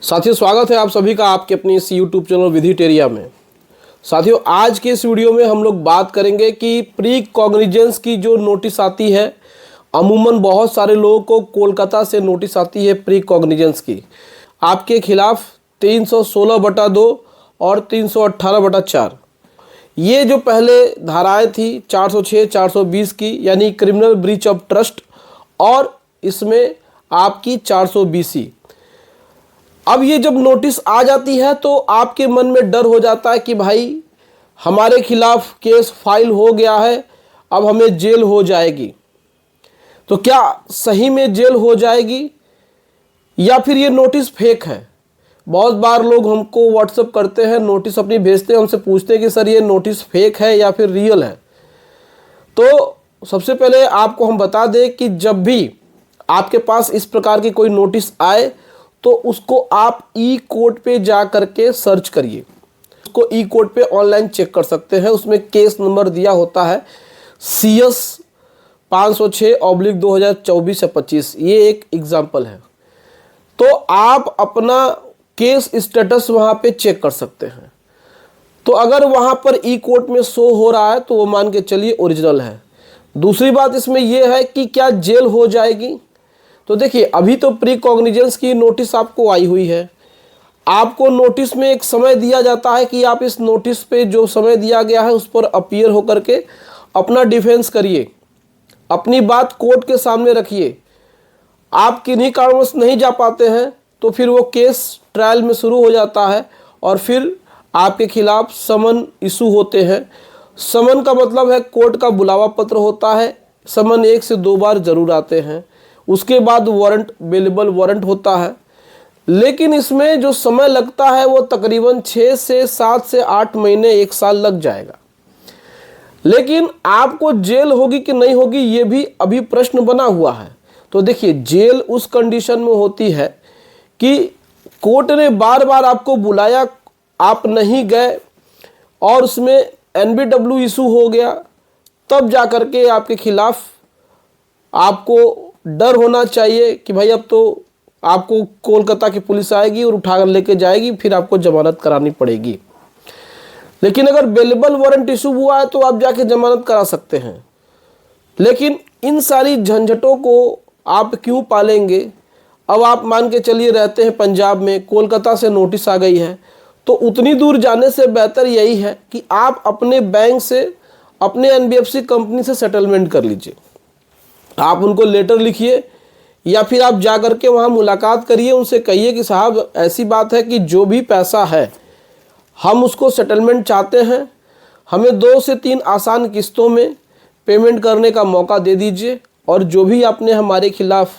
साथियों, स्वागत है आप सभी का आपके अपनी इस यूट्यूब चैनल विधिटेरिया में। साथियों, आज के इस वीडियो में हम लोग बात करेंगे कि प्री कॉग्निजेंस की जो नोटिस आती है, अमूमन बहुत सारे लोगों को कोलकाता से नोटिस आती है प्री कॉग्निजेंस की। आपके खिलाफ 316/2 और 318/4 ये जो पहले धाराएं थी 406, 420 की, यानी क्रिमिनल ब्रीच ऑफ ट्रस्ट, और इसमें आपकी 420। अब ये जब नोटिस आ जाती है तो आपके मन में डर हो जाता है कि भाई हमारे खिलाफ केस फाइल हो गया है, अब हमें जेल हो जाएगी। तो क्या सही में जेल हो जाएगी या फिर ये नोटिस फेक है? बहुत बार लोग हमको व्हाट्सअप करते हैं, नोटिस अपनी भेजते हैं, हमसे पूछते हैं कि सर ये नोटिस फेक है या फिर रियल है। तो सबसे पहले आपको हम बता दें कि जब भी आपके पास इस प्रकार की कोई नोटिस आए तो उसको आप ई कोर्ट पे जा करके सर्च करिए। उसको ई कोर्ट पे ऑनलाइन चेक कर सकते हैं। उसमें केस नंबर दिया होता है CS 506/2024 या 25। ये एक एग्जाम्पल है। तो आप अपना केस स्टेटस वहाँ पे चेक कर सकते हैं। तो अगर वहाँ पर ई कोर्ट में शो हो रहा है तो वो मान के चलिए ओरिजिनल है। दूसरी बात इसमें यह है कि क्या जेल हो जाएगी? तो देखिए, अभी तो प्री कॉग्निजेंस की नोटिस आपको आई हुई है। आपको नोटिस में एक समय दिया जाता है कि आप इस नोटिस पे जो समय दिया गया है उस पर अपीयर होकर के अपना डिफेंस करिए, अपनी बात कोर्ट के सामने रखिए। आप किन्हीं कारणवश नहीं जा पाते हैं तो फिर वो केस ट्रायल में शुरू हो जाता है और फिर आपके खिलाफ समन इशू होते हैं। समन का मतलब है कोर्ट का बुलावा पत्र होता है। समन 1 से 2 बार जरूर आते हैं। उसके बाद वारंट, बेलेबल वारंट होता है। लेकिन इसमें जो समय लगता है वो तकरीबन 6 से 7 से 8 महीने, 1 साल लग जाएगा। लेकिन आपको जेल होगी कि नहीं होगी ये भी अभी प्रश्न बना हुआ है। तो देखिए, जेल उस कंडीशन में होती है कि कोर्ट ने बार बार आपको बुलाया, आप नहीं गए और उसमें NBW इशू हो गया, तब जा करके आपके खिलाफ आपको डर होना चाहिए कि भाई अब तो आपको कोलकाता की पुलिस आएगी और उठाकर लेके जाएगी, फिर आपको जमानत करानी पड़ेगी। लेकिन अगर बेलेबल वारंट इशू हुआ है तो आप जाके जमानत करा सकते हैं। लेकिन इन सारी झंझटों को आप क्यों पालेंगे? अब आप मान के चलिए रहते हैं पंजाब में, कोलकाता से नोटिस आ गई है, तो उतनी दूर जाने से बेहतर यही है कि आप अपने बैंक से, अपने NBFC कंपनी से सेटलमेंट कर लीजिए। आप उनको लेटर लिखिए या फिर आप जा कर के वहाँ मुलाकात करिए, उनसे कहिए कि साहब ऐसी बात है कि जो भी पैसा है हम उसको सेटलमेंट चाहते हैं, हमें 2 से 3 आसान किस्तों में पेमेंट करने का मौका दे दीजिए, और जो भी आपने हमारे खिलाफ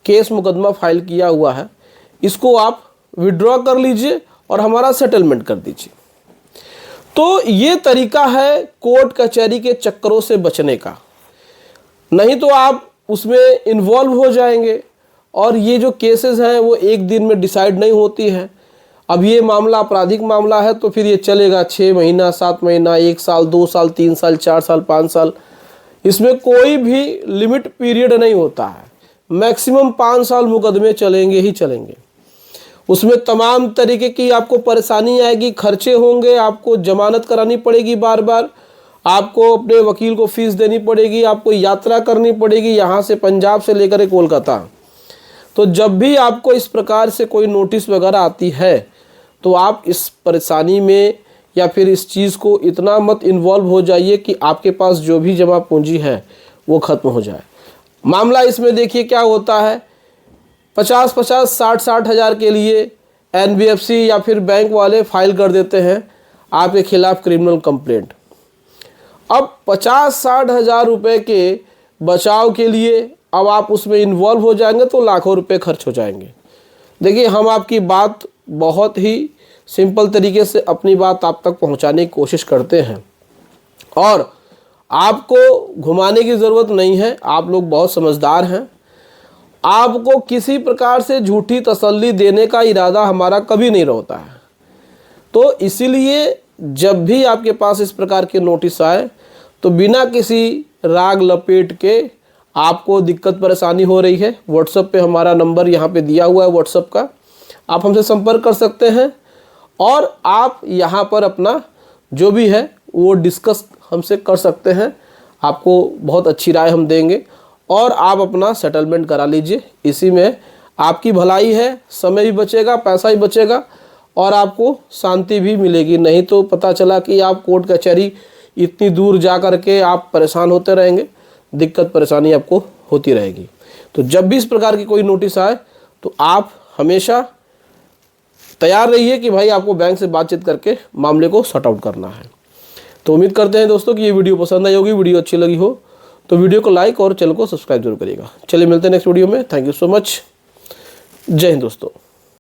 केस मुकदमा फाइल किया हुआ है इसको आप विड्रॉ कर लीजिए और हमारा सेटलमेंट कर दीजिए। तो ये तरीका है कोर्ट कचहरी के चक्करों से बचने का। नहीं तो आप उसमें इन्वॉल्व हो जाएंगे और ये जो केसेस हैं वो एक दिन में डिसाइड नहीं होती है। अब ये मामला आपराधिक मामला है तो फिर ये चलेगा 6 महीना, 7 महीना, 1 साल, 2 साल, 3 साल, 4 साल, 5 साल। इसमें कोई भी लिमिट पीरियड नहीं होता है। मैक्सिमम 5 साल मुकदमे चलेंगे ही चलेंगे। उसमें तमाम तरीके की आपको परेशानी आएगी, खर्चे होंगे, आपको जमानत करानी पड़ेगी बार बार, आपको अपने वकील को फीस देनी पड़ेगी, आपको यात्रा करनी पड़ेगी यहाँ से, पंजाब से लेकर कोलकाता। तो जब भी आपको इस प्रकार से कोई नोटिस वगैरह आती है तो आप इस परेशानी में या फिर इस चीज़ को इतना मत इन्वॉल्व हो जाइए कि आपके पास जो भी जमा पूंजी है वो ख़त्म हो जाए। मामला इसमें देखिए क्या होता है, 50-50, 60-60 हज़ार के लिए NBFC या फिर बैंक वाले फाइल कर देते हैं आपके खिलाफ क्रिमिनल कंप्लेंट। अब 50-60 हज़ार रुपये के बचाव के लिए अब आप उसमें इन्वॉल्व हो जाएंगे तो लाखों रुपए खर्च हो जाएंगे। देखिए, हम आपकी बात बहुत ही सिंपल तरीके से अपनी बात आप तक पहुंचाने की कोशिश करते हैं और आपको घुमाने की ज़रूरत नहीं है। आप लोग बहुत समझदार हैं। आपको किसी प्रकार से झूठी तसल्ली देने का इरादा हमारा कभी नहीं होता है। तो इसीलिए जब भी आपके पास इस प्रकार के नोटिस आए तो बिना किसी राग लपेट के, आपको दिक्कत परेशानी हो रही है, व्हाट्सएप पे हमारा नंबर यहाँ पे दिया हुआ है व्हाट्सएप का, आप हमसे संपर्क कर सकते हैं और आप यहाँ पर अपना जो भी है वो डिस्कस हमसे कर सकते हैं। आपको बहुत अच्छी राय हम देंगे और आप अपना सेटलमेंट करा लीजिए। इसी में आपकी भलाई है, समय भी बचेगा, पैसा भी बचेगा और आपको शांति भी मिलेगी। नहीं तो पता चला कि आप कोर्ट कचहरी इतनी दूर जा कर के आप परेशान होते रहेंगे, दिक्कत परेशानी आपको होती रहेगी। तो जब भी इस प्रकार की कोई नोटिस आए तो आप हमेशा तैयार रहिए कि भाई आपको बैंक से बातचीत करके मामले को सॉर्ट आउट करना है। तो उम्मीद करते हैं दोस्तों कि ये वीडियो पसंद आई होगी। वीडियो अच्छी लगी हो तो वीडियो को लाइक और चैनल को सब्सक्राइब जरूर करिएगा। चलिए मिलते हैं नेक्स्ट वीडियो में। Thank you so much. जय हिंद दोस्तों।